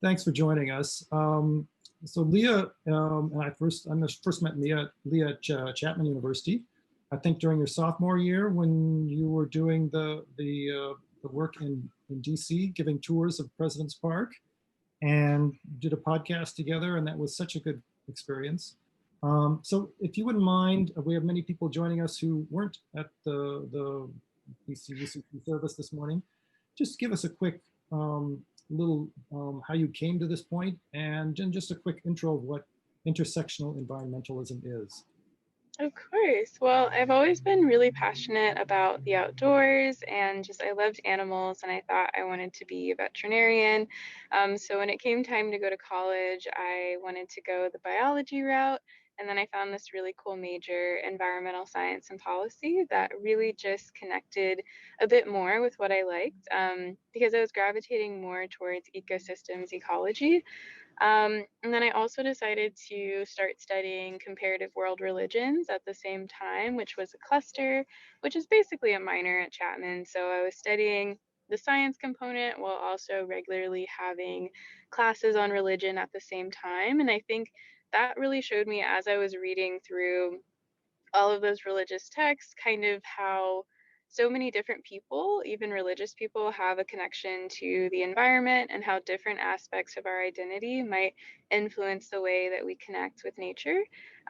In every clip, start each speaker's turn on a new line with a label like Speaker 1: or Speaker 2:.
Speaker 1: Thanks for joining us. So Leah, and I first met Leah at Chapman University. I think during your sophomore year when you were doing the work in DC, giving tours of President's Park, and did a podcast together, and that was such a good experience. So if you wouldn't mind, we have many people joining us who weren't at the DC UCP service this morning. Just give us a quick little how you came to this point, and then just a quick intro of what intersectional environmentalism is.
Speaker 2: Of course. Well, I've always been really passionate about the outdoors and just I loved animals and I thought I wanted to be a veterinarian. So when it came time to go to college, I wanted to go the biology route. And then I found this really cool major, environmental science and policy, that really just connected a bit more with what I liked because I was gravitating more towards ecosystems ecology. And then I also decided to start studying comparative world religions at the same time, which was a cluster, which is basically a minor at Chapman. So I was studying the science component while also regularly having classes on religion at the same time. And I think that really showed me as I was reading through all of those religious texts, kind of how so many different people, even religious people, have a connection to the environment and how different aspects of our identity might influence the way that we connect with nature.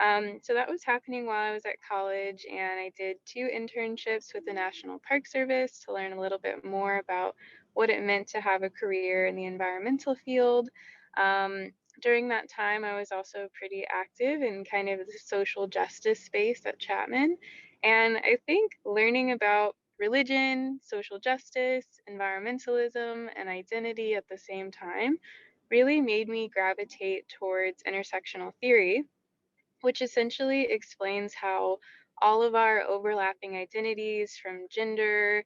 Speaker 2: So that was happening while I was at college, and I did 2 internships with the National Park Service to learn a little bit more about what it meant to have a career in the environmental field. During that time, I was also pretty active in kind of the social justice space at Chapman. And I think learning about religion, social justice, environmentalism, and identity at the same time really made me gravitate towards intersectional theory, which essentially explains how all of our overlapping identities, from gender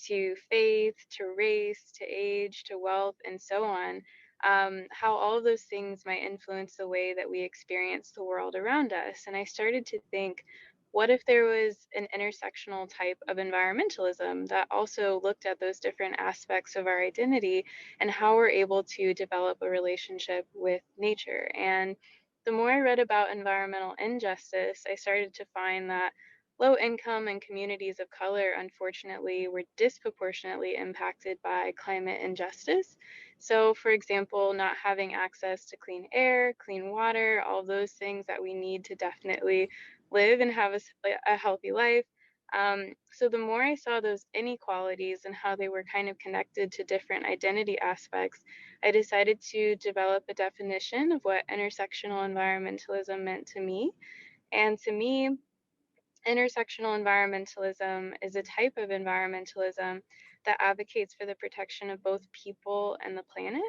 Speaker 2: to faith to race to age to wealth and so on, how all of those things might influence the way that we experience the world around us. And I started to think, what if there was an intersectional type of environmentalism that also looked at those different aspects of our identity and how we're able to develop a relationship with nature? And the more I read about environmental injustice, I started to find that low income and communities of color, unfortunately, were disproportionately impacted by climate injustice. So, for example, not having access to clean air, clean water, all those things that we need to definitely live and have a healthy life. So the more I saw those inequalities and how they were kind of connected to different identity aspects, I decided to develop a definition of what intersectional environmentalism meant to me. And to me, intersectional environmentalism is a type of environmentalism that advocates for the protection of both people and the planet.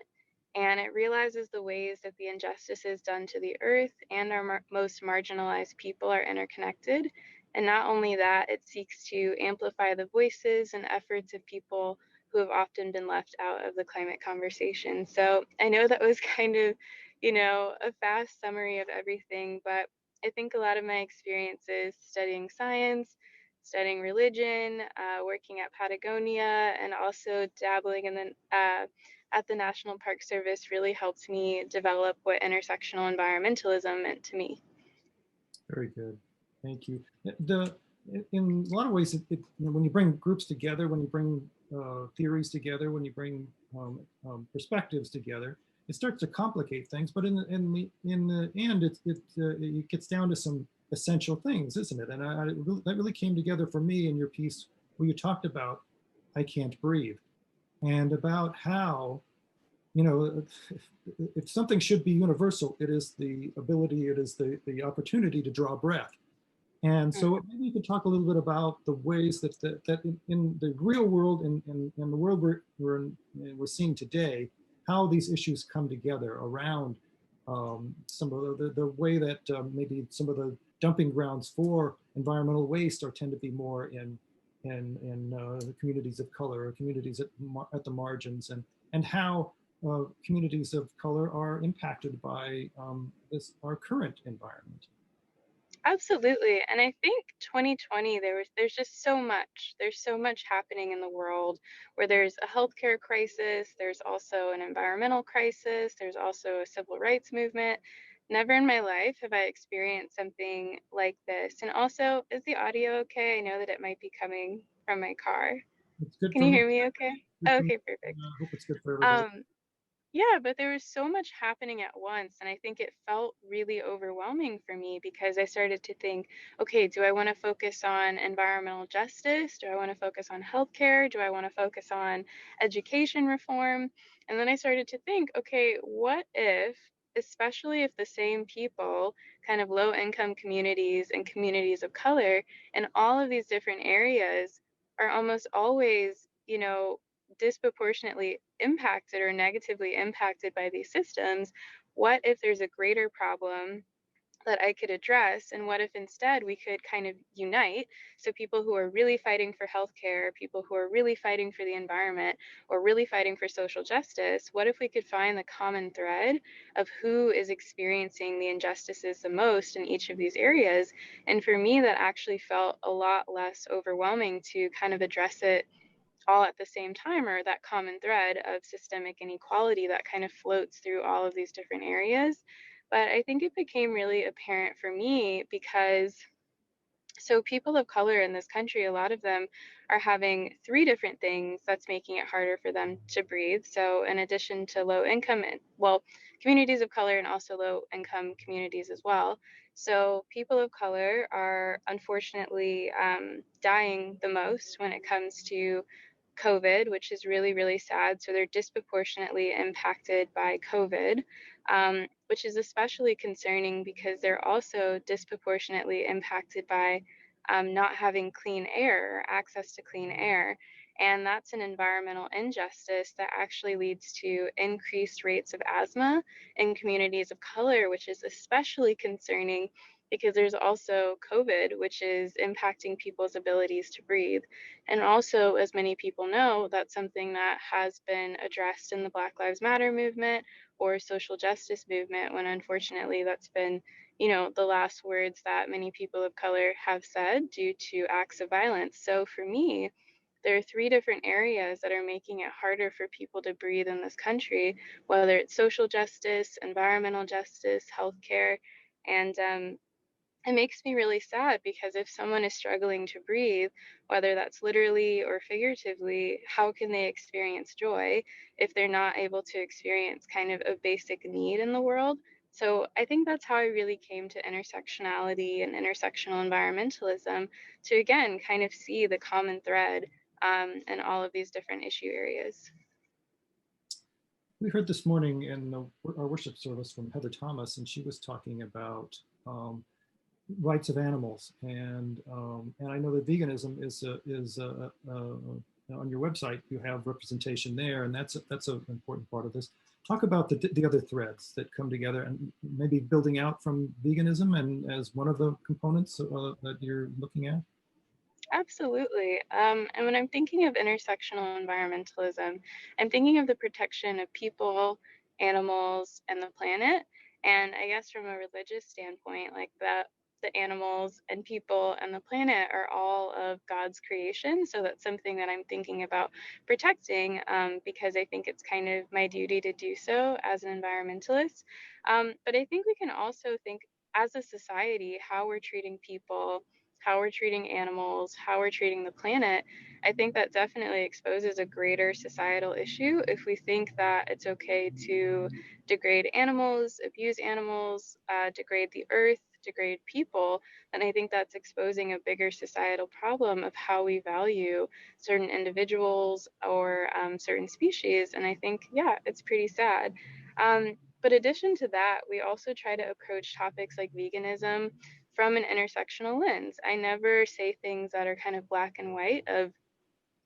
Speaker 2: And it realizes the ways that the injustices done to the earth and our most marginalized people are interconnected. And not only that, it seeks to amplify the voices and efforts of people who have often been left out of the climate conversation. So I know that was kind of, a fast summary of everything, but I think a lot of my experiences studying science, studying religion, working at Patagonia, and also dabbling in at the National Park Service really helped me develop what intersectional environmentalism meant to me.
Speaker 1: Very good, thank you. In a lot of ways, when you bring groups together, when you bring theories together, when you bring perspectives together, it starts to complicate things. But in the end, it gets down to some essential things, isn't it? And that really came together for me in your piece where you talked about "I Can't Breathe" and about how, if something should be universal, it is the ability, it is the opportunity to draw breath. And so maybe you could talk a little bit about the ways that in the real world, in the world we're seeing today, how these issues come together around some of the way that maybe some of the dumping grounds for environmental waste tend to be more in communities of color or communities at the margins, and how communities of color are impacted by our current environment.
Speaker 2: Absolutely. And I think 2020 there's just so much. There's so much happening in the world where there's a healthcare crisis, there's also an environmental crisis, there's also a civil rights movement. Never in my life have I experienced something like this. And also, is the audio okay? I know that it might be coming from my car.
Speaker 1: It's good
Speaker 2: Can
Speaker 1: for
Speaker 2: you
Speaker 1: me.
Speaker 2: hear me okay?
Speaker 1: Good for me.
Speaker 2: Okay, perfect.
Speaker 1: I hope it's good for everybody.
Speaker 2: Um, yeah, but there was so much happening at once, and I think it felt really overwhelming for me because I started to think, okay, do I want to focus on environmental justice? Do I want to focus on healthcare? Do I want to focus on education reform? And then I started to think, okay, what if, especially if the same people, kind of low income communities and communities of color in all of these different areas are almost always, disproportionately impacted or negatively impacted by these systems, what if there's a greater problem that I could address? And what if instead we could kind of unite? So, people who are really fighting for healthcare, people who are really fighting for the environment, or really fighting for social justice, what if we could find the common thread of who is experiencing the injustices the most in each of these areas? And for me, that actually felt a lot less overwhelming to kind of address it all at the same time, or that common thread of systemic inequality that kind of floats through all of these different areas. But I think it became really apparent for me because people of color in this country, a lot of them are having three different things that's making it harder for them to breathe. So, in addition to low income, well, communities of color and also low income communities as well. So, people of color are unfortunately dying the most when it comes to COVID, which is really, really sad. So they're disproportionately impacted by COVID, which is especially concerning because they're also disproportionately impacted by not having clean air, or access to clean air. And that's an environmental injustice that actually leads to increased rates of asthma in communities of color, which is especially concerning because there's also COVID, which is impacting people's abilities to breathe. And also, as many people know, that's something that has been addressed in the Black Lives Matter movement or social justice movement, when unfortunately that's been, the last words that many people of color have said due to acts of violence. So for me, there are three different areas that are making it harder for people to breathe in this country, whether it's social justice, environmental justice, healthcare, and it makes me really sad because if someone is struggling to breathe, whether that's literally or figuratively, how can they experience joy if they're not able to experience kind of a basic need in the world? So I think that's how I really came to intersectionality and intersectional environmentalism, to again kind of see the common thread in all of these different issue areas.
Speaker 1: We heard this morning in our worship service from Heather Thomas, and she was talking about rights of animals, and I know that veganism on your website you have representation there, and that's an important part of this. Talk about the other threads that come together, and maybe building out from veganism and as one of the components that you're looking at.
Speaker 2: Absolutely. And when I'm thinking of intersectional environmentalism, I'm thinking of the protection of people, animals, and the planet. And I guess from a religious standpoint, like the animals and people and the planet are all of God's creation. So that's something that I'm thinking about protecting, because I think it's kind of my duty to do so as an environmentalist. But I think we can also think as a society how we're treating people, how we're treating animals, how we're treating the planet. I think that definitely exposes a greater societal issue if we think that it's okay to degrade animals, abuse animals, degrade the earth, degrade people. And I think that's exposing a bigger societal problem of how we value certain individuals or certain species. And I think, yeah, it's pretty sad. But addition to that, we also try to approach topics like veganism from an intersectional lens. I never say things that are kind of black and white of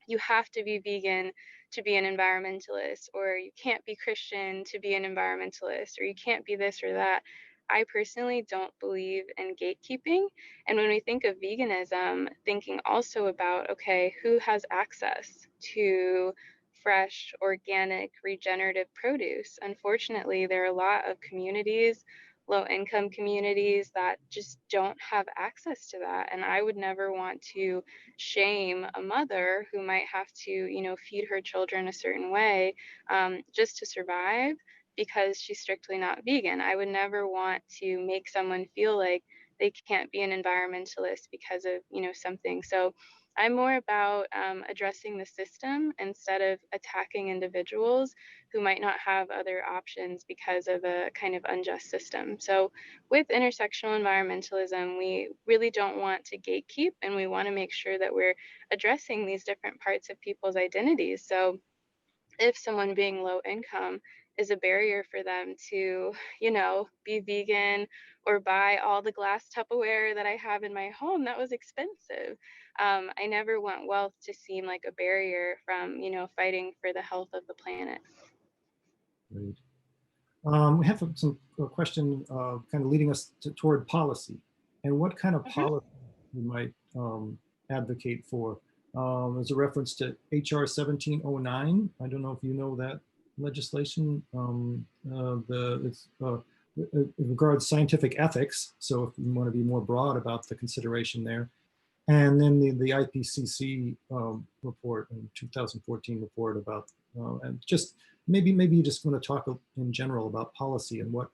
Speaker 2: you have to be vegan to be an environmentalist, or you can't be Christian to be an environmentalist, or you can't be this or that. I personally don't believe in gatekeeping. And when we think of veganism, thinking also about, okay, who has access to fresh, organic, regenerative produce? Unfortunately, there are a lot of communities low income communities that just don't have access to that. And I would never want to shame a mother who might have to, feed her children a certain way just to survive because she's strictly not vegan. I would never want to make someone feel like they can't be an environmentalist because of, something. So I'm more about addressing the system instead of attacking individuals who might not have other options because of a kind of unjust system. So with intersectional environmentalism, we really don't want to gatekeep, and we want to make sure that we're addressing these different parts of people's identities. So if someone being low income is a barrier for them to, be vegan or buy all the glass Tupperware that I have in my home, that was expensive. I never want wealth to seem like a barrier from, fighting for the health of the planet.
Speaker 1: Great. We have some question kind of leading us toward policy and what kind of
Speaker 2: Mhm.
Speaker 1: policy we might advocate for. There's a reference to HR 1709. I don't know if you know that legislation. It regards scientific ethics. So if you want to be more broad about the consideration there. And then the IPCC report, 2014 report about, and just maybe you just want to talk in general about policy and what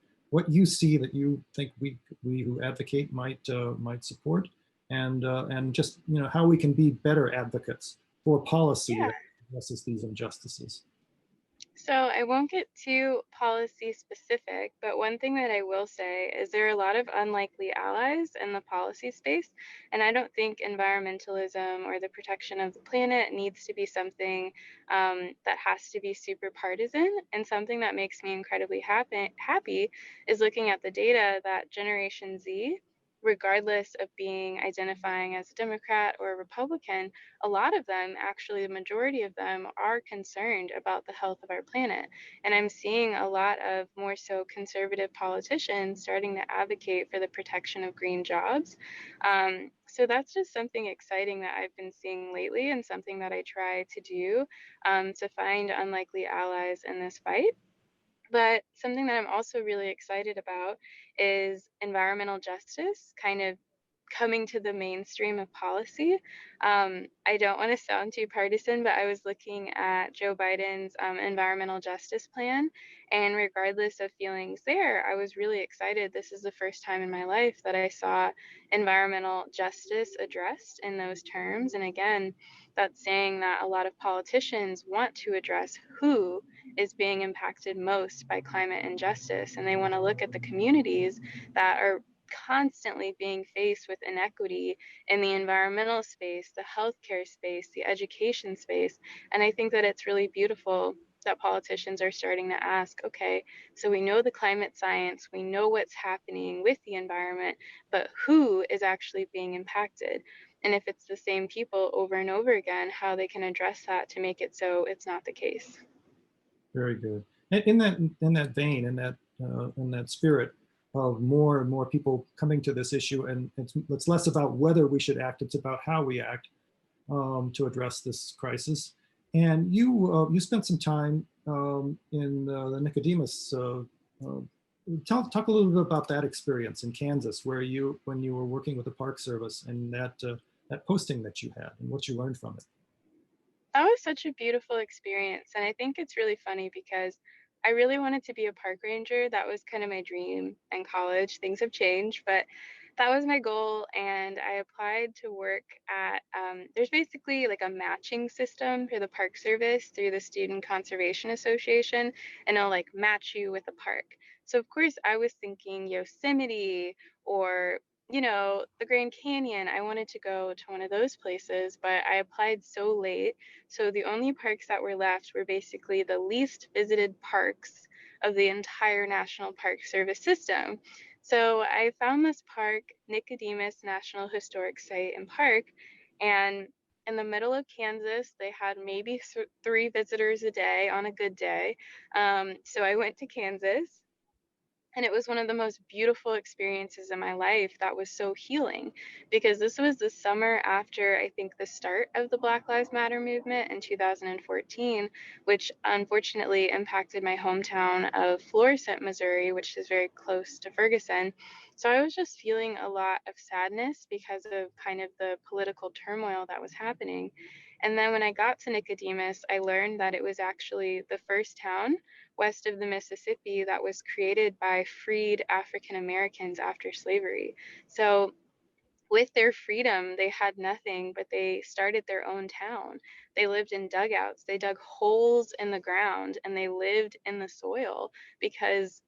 Speaker 1: you see that you think we who advocate might support, and just how we can be better advocates for policy
Speaker 2: Yeah.
Speaker 1: that addresses these injustices.
Speaker 2: So I won't get too policy specific, but one thing that I will say is there are a lot of unlikely allies in the policy space, and I don't think environmentalism or the protection of the planet needs to be something that has to be super partisan. And something that makes me incredibly happy is looking at the data that Generation Z, regardless of being identifying as a Democrat or a Republican, a lot of them, actually, the majority of them, are concerned about the health of our planet. And I'm seeing a lot of more so conservative politicians starting to advocate for the protection of green jobs. So that's just something exciting that I've been seeing lately, and something that I try to do to find unlikely allies in this fight. But something that I'm also really excited about is environmental justice kind of coming to the mainstream of policy. I don't want to sound too partisan, but I was looking at Joe Biden's environmental justice plan. And regardless of feelings there, I was really excited. This is the first time in my life that I saw environmental justice addressed in those terms. And again, that's saying that a lot of politicians want to address who is being impacted most by climate injustice. And they want to look at the communities that are constantly being faced with inequity in the environmental space, the healthcare space, the education space. And I think that it's really beautiful that politicians are starting to ask, okay, so we know the climate science, we know what's happening with the environment, but who is actually being impacted? And if it's the same people over and over again, how they can address that to make it so it's not the case.
Speaker 1: Very good. In that vein, in that spirit of more and more people coming to this issue, and it's less about whether we should act; it's about how we act to address this crisis. And you spent some time in the Nicodemus. Talk a little bit about that experience in Kansas, where when you were working with the Park Service, and that posting that you had, and what you learned from it.
Speaker 2: That was such a beautiful experience. And I think it's really funny because I really wanted to be a park ranger. That was kind of my dream in college. Things have changed, but that was my goal. And I applied to work at, there's basically like a matching system for the Park Service through the Student Conservation Association, and it'll like match you with a park. So, of course, I was thinking Yosemite or the Grand Canyon. I wanted to go to one of those places, but I applied so late. So the only parks that were left were basically the least visited parks of the entire National Park Service system. So I found this park, Nicodemus National Historic Site and Park, and in the middle of Kansas, they had maybe 3 visitors a day on a good day. So I went to Kansas. And it was one of the most beautiful experiences in my life that was so healing, because this was the summer after, I think, the start of the Black Lives Matter movement in 2014, which unfortunately impacted my hometown of Florissant, Missouri, which is very close to Ferguson. So I was just feeling a lot of sadness because of kind of the political turmoil that was happening. And then when I got to Nicodemus, I learned that it was actually the first town west of the Mississippi that was created by freed African Americans after slavery. So with their freedom, they had nothing, but they started their own town. They lived in dugouts, they dug holes in the ground, and they lived in the soil because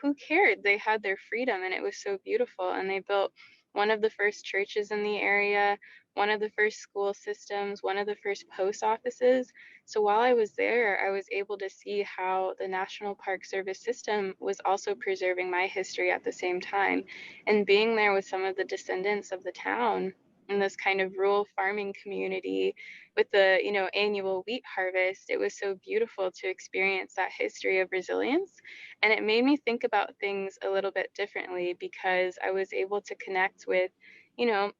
Speaker 2: who cared? They had their freedom and it was so beautiful. And they built one of the first churches in the area, one of the first school systems, one of the first post offices. So while I was there, I was able to see how the National Park Service system was also preserving my history at the same time. And being there with some of the descendants of the town in this kind of rural farming community with the, annual wheat harvest, it was so beautiful to experience that history of resilience. And it made me think about things a little bit differently because I was able to connect with, you know,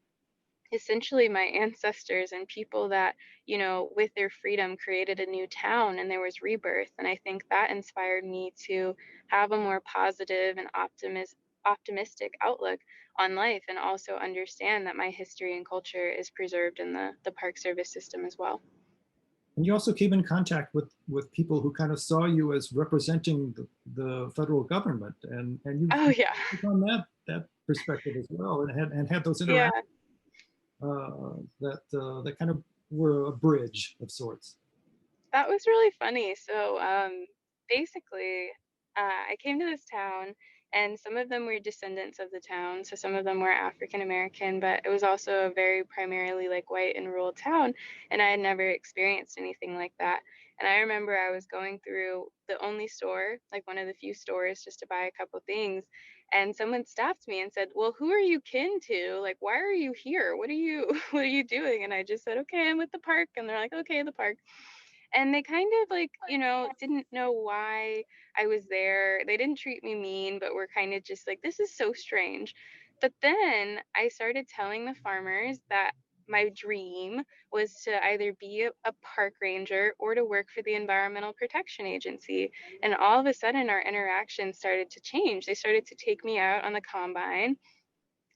Speaker 2: essentially my ancestors and people that, with their freedom created a new town and there was rebirth. And I think that inspired me to have a more positive and optimistic outlook on life, and also understand that my history and culture is preserved in the Park Service system as well.
Speaker 1: And you also came in contact with people who kind of saw you as representing the federal government, and you
Speaker 2: Oh yeah.
Speaker 1: took on that perspective as well, and had those
Speaker 2: Yeah.
Speaker 1: interactions that kind of were a bridge of sorts.
Speaker 2: That was really funny. So, basically, I came to this town, and some of them were descendants of the town. So some of them were African American, but it was also a very primarily like white and rural town, and I had never experienced anything like that. And I remember I was going through the only store, like one of the few stores, just to buy a couple things, and someone stopped me and said, "Well, who are you kin to? Like, why are you here? What are you, what are you doing?" And I just said, "Okay, I'm with the park." And they're like, "Okay, the park." And they kind of like, didn't know why I was there. They didn't treat me mean, but were kind of just like, this is so strange. But then I started telling the farmers that my dream was to either be a park ranger or to work for the Environmental Protection Agency. And all of a sudden, our interactions started to change. They started to take me out on the combine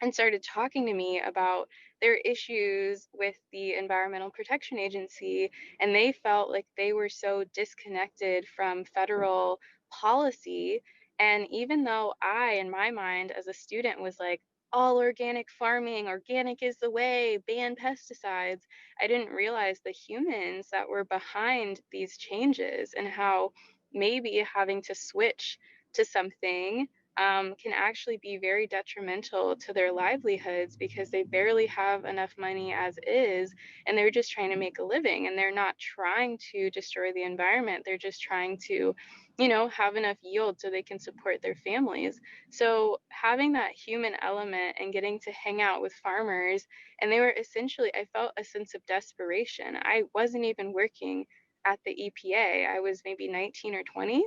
Speaker 2: and started talking to me about their issues with the Environmental Protection Agency. And they felt like they were so disconnected from federal policy. And even though I, in my mind, as a student, was like, all organic farming, organic is the way, ban pesticides, I didn't realize the humans that were behind these changes and how maybe having to switch to something can actually be very detrimental to their livelihoods because they barely have enough money as is, and they're just trying to make a living, and they're not trying to destroy the environment. They're just trying to, have enough yield so they can support their families. So having that human element and getting to hang out with farmers, and they were essentially, I felt a sense of desperation. I wasn't even working at the EPA. I was maybe 19 or 20,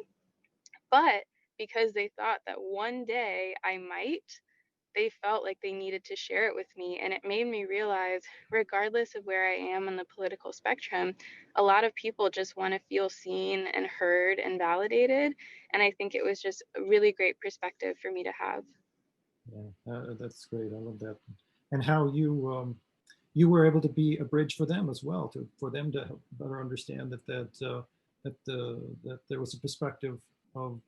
Speaker 2: but because they thought that one day I might, they felt like they needed to share it with me. And it made me realize, regardless of where I am on the political spectrum, a lot of people just want to feel seen and heard and validated. And I think it was just a really great perspective for me to have.
Speaker 1: Yeah, that's great. I love that, and how you were able to be a bridge for them as well, for them to help better understand that there was a perspective of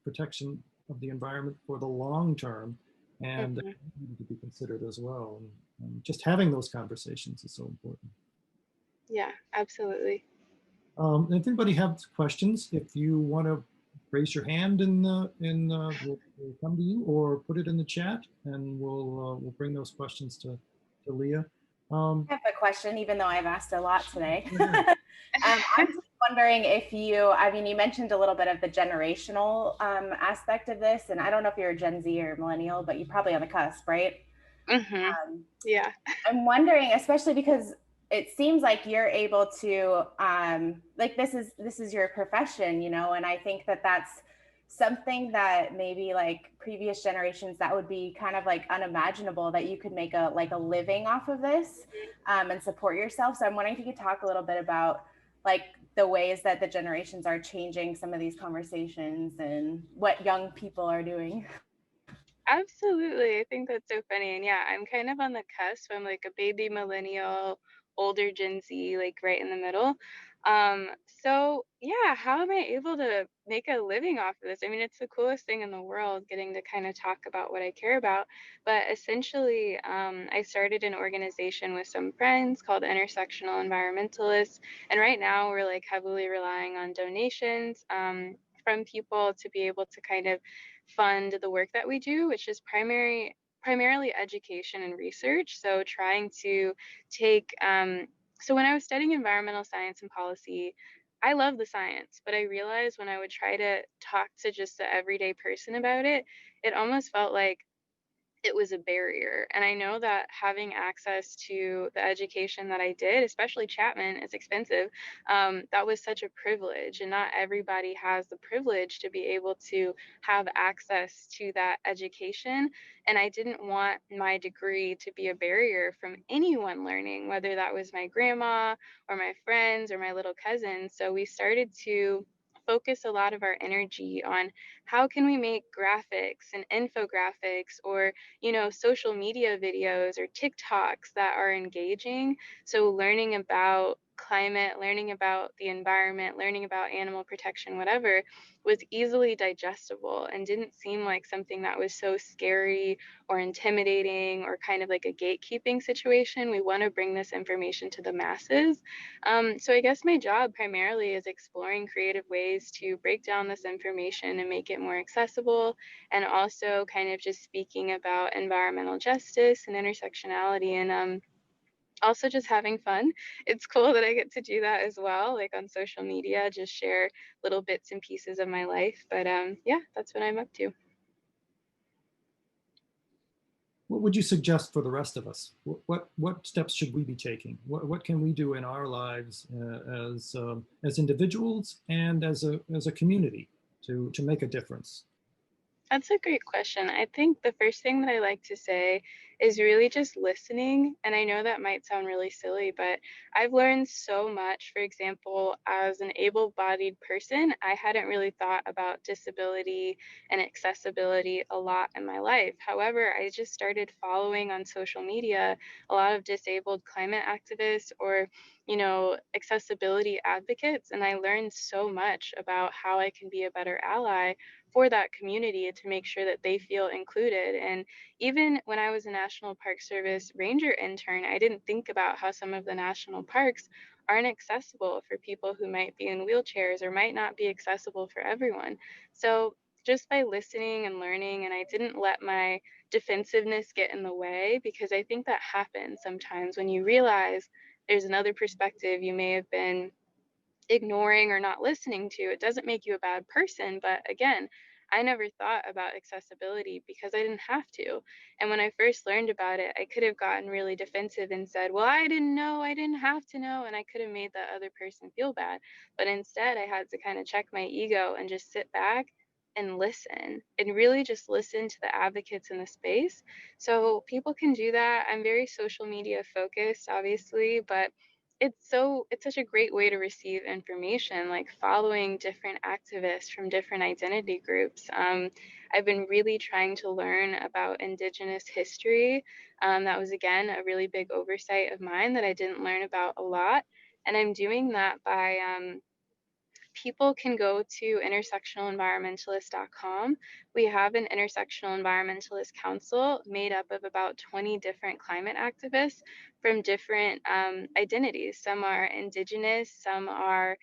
Speaker 1: protection of the environment for the long term, and that
Speaker 2: Hmm.
Speaker 1: needed to be considered as well. And just having those conversations is so important.
Speaker 2: Yeah, absolutely.
Speaker 1: If anybody has questions, if you want to raise your hand we'll come to you, or put it in the chat, and we'll bring those questions to Leah.
Speaker 3: I have a question, even though I've asked a lot today. I'm just wondering if I mean, you mentioned a little bit of the generational aspect of this, and I don't know if you're a Gen Z or millennial, but you're probably on the cusp, right?
Speaker 2: Hmm. Yeah.
Speaker 3: I'm wondering, especially because it seems like you're able to, like this is your profession, and I think that that's something that maybe like previous generations that would be kind of like unimaginable that you could make a living off of this and support yourself. So I'm wondering if you could talk a little bit about like the ways that the generations are changing some of these conversations and what young people are doing.
Speaker 2: Absolutely. I think that's so funny. And yeah, I'm kind of on the cusp. I'm like a baby millennial, older Gen Z, like right in the middle. So yeah, how am I able to make a living off of this? I mean, it's the coolest thing in the world getting to kind of talk about what I care about. But essentially, I started an organization with some friends called Intersectional Environmentalists. And right now we're like heavily relying on donations from people to be able to kind of fund the work that we do, which is primarily education and research. So trying to take so when I was studying environmental science and policy, I love the science, but I realized when I would try to talk to just the everyday person about it, it almost felt like it was a barrier. And I know that having access to the education that I did, especially Chapman, is expensive. That was such a privilege, and not everybody has the privilege to be able to have access to that education. And I didn't want my degree to be a barrier from anyone learning, whether that was my grandma or my friends or my little cousins. So we started to focus a lot of our energy on how can we make graphics and infographics or social media videos or TikToks that are engaging. So learning about climate, learning about the environment, learning about animal protection, whatever, was easily digestible and didn't seem like something that was so scary or intimidating or kind of like a gatekeeping situation. We want to bring this information to the masses. So I guess my job primarily is exploring creative ways to break down this information and make it more accessible, and also kind of just speaking about environmental justice and intersectionality, and also just having fun. It's cool that I get to do that as well, like on social media, just share little bits and pieces of my life. But yeah, that's what I'm up to.
Speaker 1: What would you suggest for the rest of us? What steps should we be taking? What can we do in our lives as individuals and as a community to make a difference?
Speaker 2: That's a great question. I think the first thing that I like to say is really just listening. And I know that might sound really silly, but I've learned so much. For example, as an able bodied person, I hadn't really thought about disability and accessibility a lot in my life. However, I just started following on social media a lot of disabled climate activists or accessibility advocates. And I learned so much about how I can be a better ally for that community to make sure that they feel included. And even when I was a National Park Service ranger intern, I didn't think about how some of the national parks aren't accessible for people who might be in wheelchairs or might not be accessible for everyone. So just by listening and learning, and I didn't let my defensiveness get in the way, because I think that happens sometimes when you realize there's another perspective you may have been ignoring or not listening to. It doesn't make you a bad person, but again, I never thought about accessibility because I didn't have to. And when I first learned about it, I could have gotten really defensive and said, well, I didn't know, I didn't have to know, and I could have made that other person feel bad. But instead, I had to kind of check my ego and just sit back and listen, and really just listen to the advocates in the space. So people can do that. I'm very social media focused, obviously, but it's such a great way to receive information, like following different activists from different identity groups. I've been really trying to learn about Indigenous history. That was, again, a really big oversight of mine that I didn't learn about a lot. And I'm doing that by people can go to intersectionalenvironmentalist.com. We have an Intersectional Environmentalist Council made up of about 20 different climate activists from different identities. Some are Indigenous, some are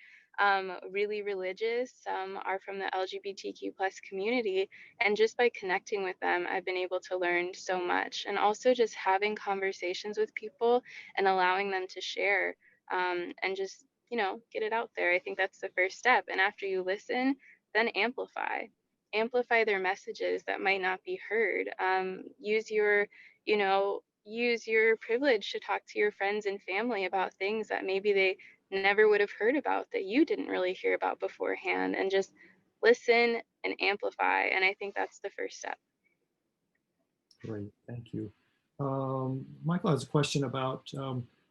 Speaker 2: really religious, some are from the LGBTQ plus community. And just by connecting with them, I've been able to learn so much. And also just having conversations with people and allowing them to share, and just get it out there. I think that's the first step. And after you listen, then amplify their messages that might not be heard. Use your privilege to talk to your friends and family about things that maybe they never would have heard about, that you didn't really hear about beforehand, and just listen, and amplify. And I think that's the first step.
Speaker 1: Great, thank you. Michael has a question about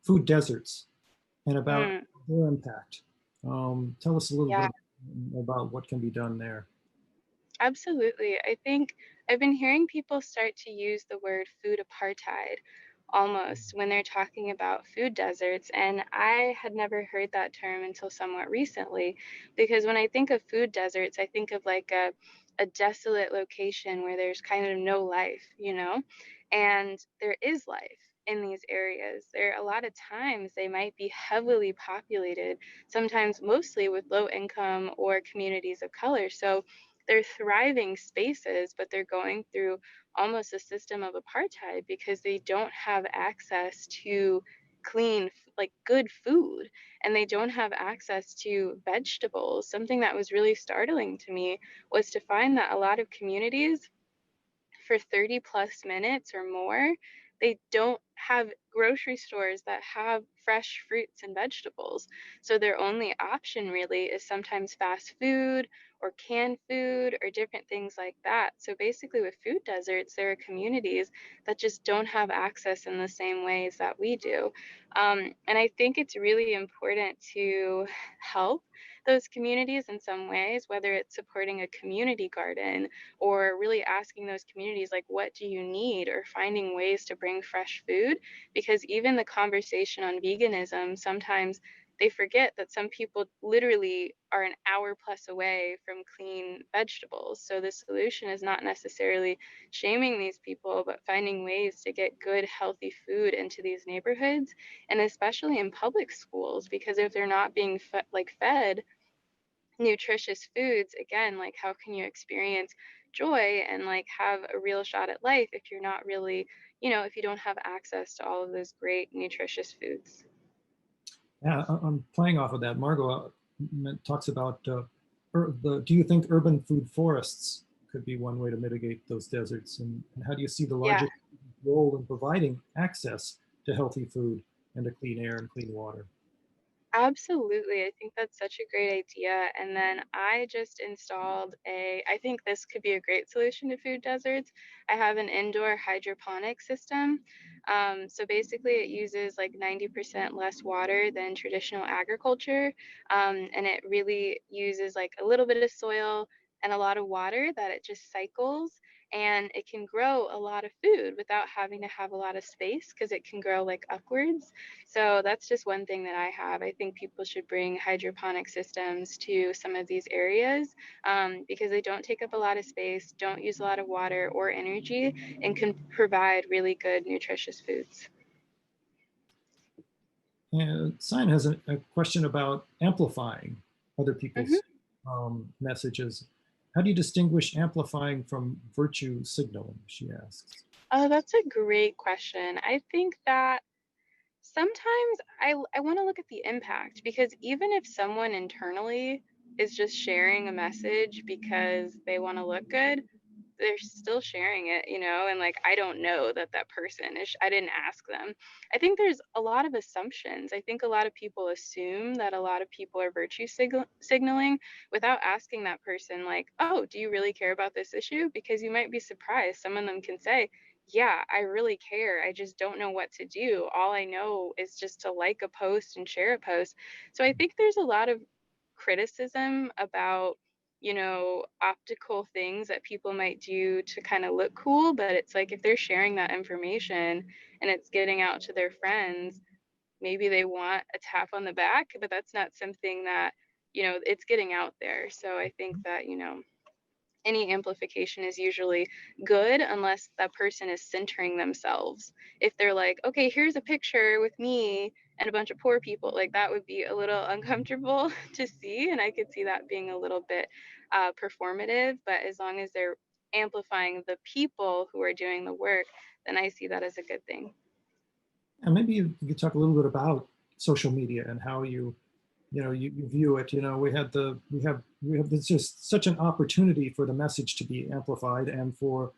Speaker 1: food deserts and about their impact. Tell us a little bit about what can be done there.
Speaker 2: Absolutely. I think I've been hearing people start to use the word food apartheid almost when they're talking about food deserts. And I had never heard that term until somewhat recently, because when I think of food deserts, I think of like a desolate location where there's kind of no life, you know, and there is life in these areas. There are a lot of times they might be heavily populated, sometimes mostly with low income or communities of color. So they're thriving spaces, but they're going through almost a system of apartheid because they don't have access to clean, like good food, and they don't have access to vegetables. Something that was really startling to me was to find that a lot of communities, for 30 plus minutes or more, they don't have grocery stores that have fresh fruits and vegetables. So their only option really is sometimes fast food or canned food or different things like that. So basically with food deserts, there are communities that just don't have access in the same ways that we do. And I think it's really important to help those communities in some ways, whether it's supporting a community garden or really asking those communities, like, what do you need, or finding ways to bring fresh food. Because even the conversation on veganism, sometimes they forget that some people literally are an hour plus away from clean vegetables. So the solution is not necessarily shaming these people, but finding ways to get good, healthy food into these neighborhoods, and especially in public schools, because if they're not being fed nutritious foods, again, like how can you experience joy and like have a real shot at life if you're not really, if you don't have access to all of those great nutritious foods?
Speaker 1: Yeah, I'm playing off of that. Margot talks about do you think urban food forests could be one way to mitigate those deserts? And how do you see the larger role in providing access to healthy food and to clean air and clean water?
Speaker 2: Absolutely. I think that's such a great idea. And then I just installed I think this could be a great solution to food deserts. I have an indoor hydroponic system. So basically, it uses like 90% less water than traditional agriculture. And it really uses like a little bit of soil and a lot of water that it just cycles. And it can grow a lot of food without having to have a lot of space because it can grow like upwards. So that's just one thing that I have. I think people should bring hydroponic systems to some of these areas because they don't take up a lot of space, don't use a lot of water or energy, and can provide really good, nutritious foods.
Speaker 1: And Simon has a question about amplifying other people's messages. How do you distinguish amplifying from virtue signaling, she asks.
Speaker 2: Oh, that's a great question. I think that sometimes I want to look at the impact, because even if someone internally is just sharing a message because they want to look good, they're still sharing it, and like I don't know that that person is, I didn't ask them. I think there's a lot of assumptions. I think a lot of people assume that a lot of people are virtue signaling without asking that person, like, oh, do you really care about this issue? Because you might be surprised. Some of them can say, yeah, I really care, I just don't know what to do. All I know is just to like a post and share a post. So I think there's a lot of criticism about optical things that people might do to kind of look cool. But it's like, if they're sharing that information and it's getting out to their friends, maybe they want a tap on the back, but that's not something that, it's getting out there. So I think that, any amplification is usually good unless that person is centering themselves. If they're like, okay, here's a picture with me and a bunch of poor people, like that would be a little uncomfortable to see. And I could see that being a little bit performative. But as long as they're amplifying the people who are doing the work, then I see that as a good thing.
Speaker 1: And maybe you could talk a little bit about social media and how you view it. There's just such an opportunity for the message to be amplified and for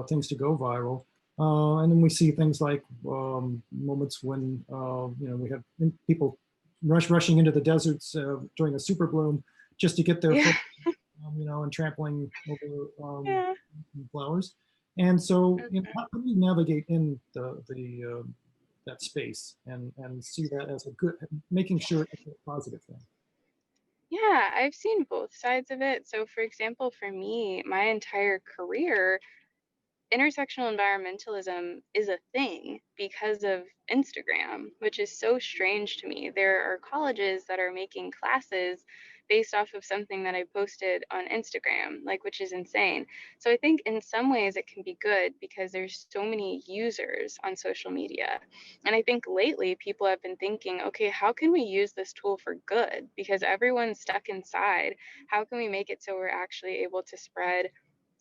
Speaker 1: things to go viral. And then we see things like moments when we have people rushing into the deserts during a super bloom just to get their you know, and trampling over
Speaker 2: Yeah.
Speaker 1: flowers. And so, you know,
Speaker 2: Mhm.
Speaker 1: how do you navigate in that space and see that as a good, making sure it's a positive thing?
Speaker 2: Yeah, I've seen both sides of it. So, for example, for me, my entire career, intersectional environmentalism is a thing because of Instagram, which is so strange to me. There are colleges that are making classes based off of something that I posted on Instagram, like, which is insane. So I think in some ways it can be good because there's so many users on social media. And I think lately people have been thinking, okay, how can we use this tool for good? Because everyone's stuck inside. How can we make it so we're actually able to spread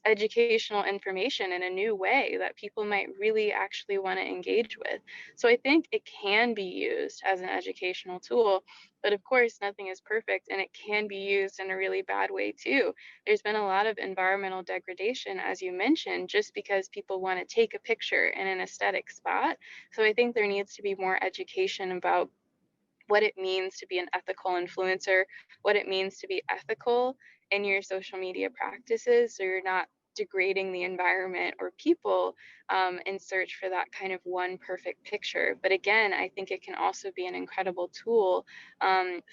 Speaker 2: educational information in a new way that people might really actually want to engage with? So I think it can be used as an educational tool, but of course, nothing is perfect and it can be used in a really bad way too. There's been a lot of environmental degradation, as you mentioned, just because people want to take a picture in an aesthetic spot. So I think there needs to be more education about what it means to be an ethical influencer, what it means to be ethical in your social media practices, so you're not degrading the environment or people in search for that kind of one perfect picture. But again, I think it can also be an incredible tool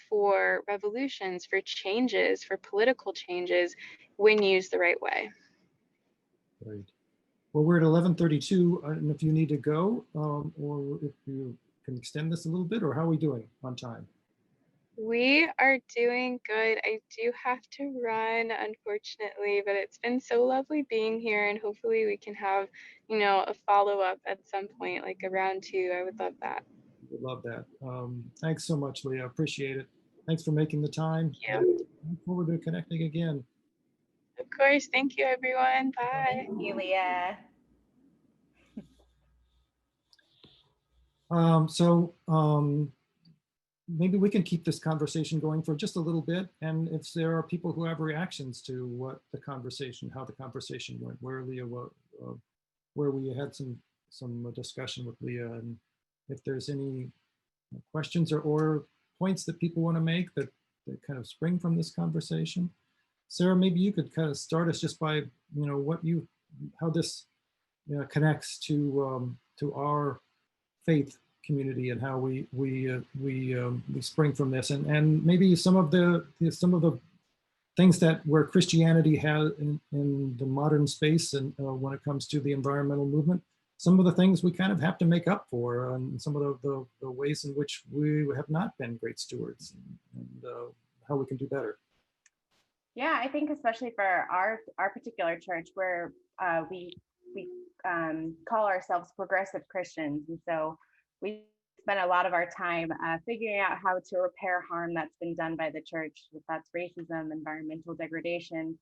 Speaker 2: for revolutions, for changes, for political changes when used the right way.
Speaker 1: Right. Well, we're at 11:32, and if you need to go, or if you can extend this a little bit, or how are we doing on time?
Speaker 2: We are doing good. I do have to run, unfortunately, but it's been so lovely being here, and hopefully we can have, a follow-up at some point, like a round two. I would love that.
Speaker 1: Would love that. Thanks so much, Leah. Appreciate it. Thanks for making the time.
Speaker 2: Thank you.
Speaker 1: Look forward to connecting again.
Speaker 2: Of course. Thank you, everyone. Bye.
Speaker 3: Thank you, Leah.
Speaker 1: Maybe we can keep this conversation going for just a little bit. And if there are people who have reactions to how the conversation went, where Leah, where we had some discussion with Leah, and if there's any questions or points that people want to make that kind of spring from this conversation. Sarah, maybe you could kind of start us just by, how this connects to our faith community and how we spring from this, and maybe some of the things that where Christianity has in the modern space, and when it comes to the environmental movement, some of the things we kind of have to make up for, and some of the ways in which we have not been great stewards, and how we can do better.
Speaker 3: Yeah, I think especially for our particular church, where we call ourselves progressive Christians, and so we spend a lot of our time figuring out how to repair harm that's been done by the church. If that's racism, environmental degradation,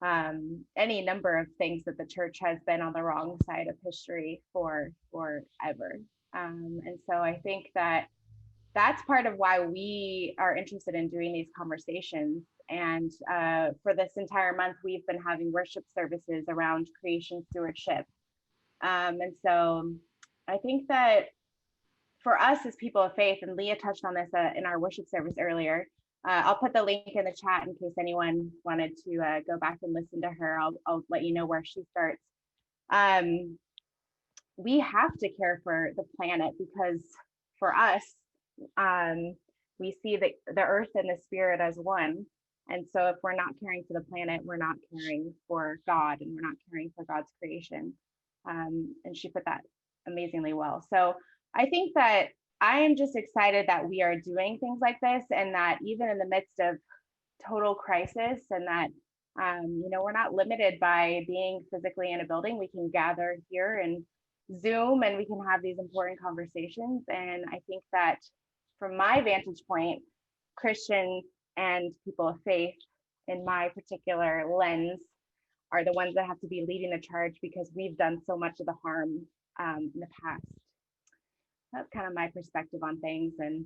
Speaker 3: any number of things that the church has been on the wrong side of history for forever. And so I think that that's part of why we are interested in doing these conversations. And for this entire month, we've been having worship services around creation stewardship. And so I think that for us as people of faith, and Leah touched on this in our worship service earlier, I'll put the link in the chat in case anyone wanted to go back and listen to her. I'll let you know where she starts. We have to care for the planet because for us, we see the earth and the spirit as one. And so if we're not caring for the planet, we're not caring for God, and we're not caring for God's creation. And she put that amazingly well. So I think that I am just excited that we are doing things like this, and that even in the midst of total crisis, and that we're not limited by being physically in a building. We can gather here and Zoom, and we can have these important conversations. And I think that from my vantage point, Christians and people of faith, in my particular lens, are the ones that have to be leading the charge because we've done so much of the harm in the past. That's kind of my perspective on things. And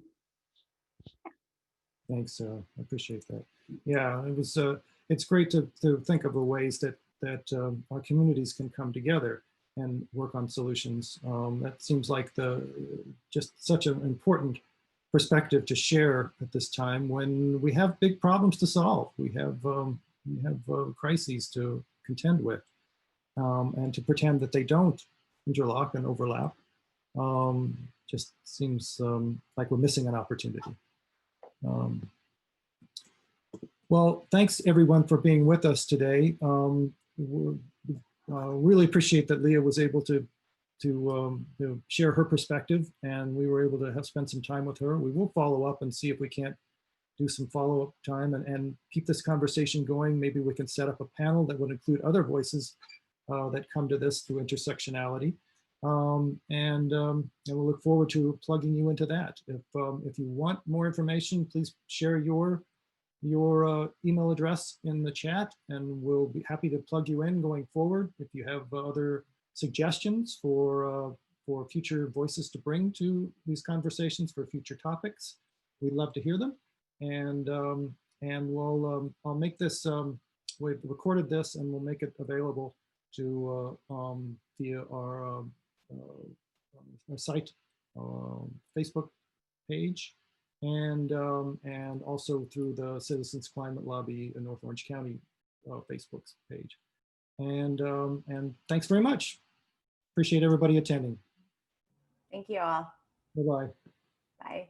Speaker 1: Thanks, Sarah. I appreciate that. Yeah, it's great to think of the ways that our communities can come together and work on solutions. That seems like just such an important perspective to share at this time when we have big problems to solve. We have crises to contend with, and to pretend that they don't interlock and overlap just seems like we're missing an opportunity. Well, thanks everyone for being with us today. Really appreciate that Leah was able to share her perspective, and we were able to spend some time with her. We will follow up and see if we can't do some follow-up time and keep this conversation going. Maybe we can set up a panel that would include other voices that come to this through intersectionality. And we'll look forward to plugging you into that. If you want more information, please share your email address in the chat, and we'll be happy to plug you in going forward. If you have other suggestions for future voices to bring to these conversations for future topics, we'd love to hear them. And I'll make this, we've recorded this and we'll make it available to via our site, Facebook page, and also through the Citizens Climate Lobby in North Orange County Facebook page. And thanks very much. Appreciate everybody attending.
Speaker 3: Thank you all.
Speaker 1: Bye-bye.
Speaker 3: Bye.